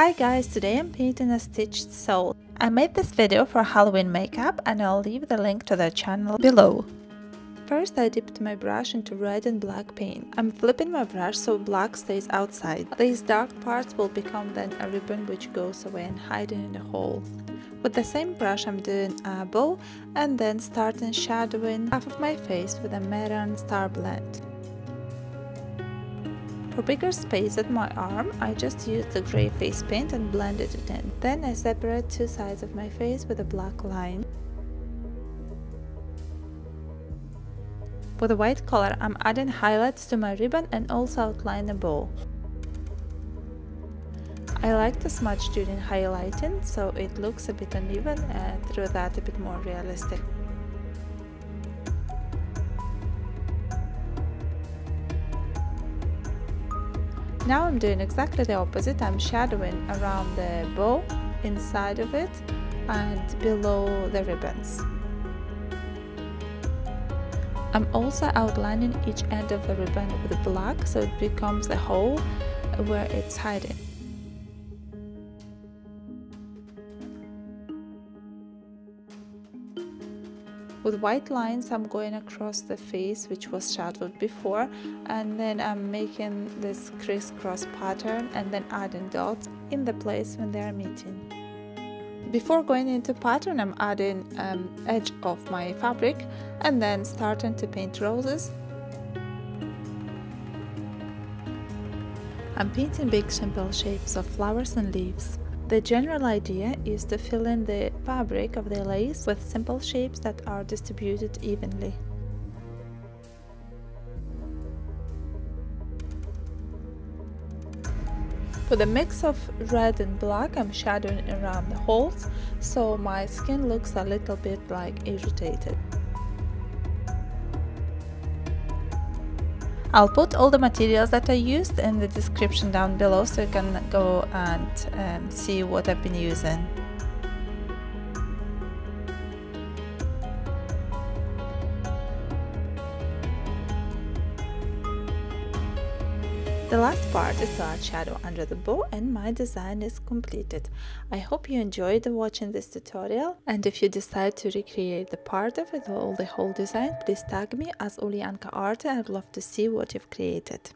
Hi guys, today I'm painting a stitched soul. I made this video for Halloween makeup and I'll leave the link to their channel below. First I dipped my brush into red and black paint. I'm flipping my brush so black stays outside. These dark parts will become then a ribbon which goes away and hiding in the hole. With the same brush I'm doing a bow and then starting shadowing half of my face with a Mehron StarBlend. For bigger space at my arm, I just used the grey face paint and blended it in. Then I separate two sides of my face with a black line. For the white color, I'm adding highlights to my ribbon and also outline the bow. I like to smudge during highlighting, so it looks a bit uneven and through that a bit more realistic. Now I'm doing exactly the opposite. I'm shadowing around the bow, inside of it, and below the ribbons. I'm also outlining each end of the ribbon with black so it becomes a hole where it's hiding. With white lines I'm going across the face which was shadowed before, and then I'm making this crisscross pattern and then adding dots in the place when they are meeting. Before going into pattern I'm adding edge of my fabric and then starting to paint roses. I'm painting big simple shapes of flowers and leaves. The general idea is to fill in the fabric of the lace with simple shapes that are distributed evenly. For the mix of red and black, I'm shadowing around the holes, so my skin looks a little bit like irritated. I'll put all the materials that I used in the description down below so you can go and see what I've been using. The last part is to add shadow under the bow and my design is completed. I hope you enjoyed watching this tutorial, and if you decide to recreate the part of it or the whole design, please tag me as Ulianka art and I'd love to see what you've created.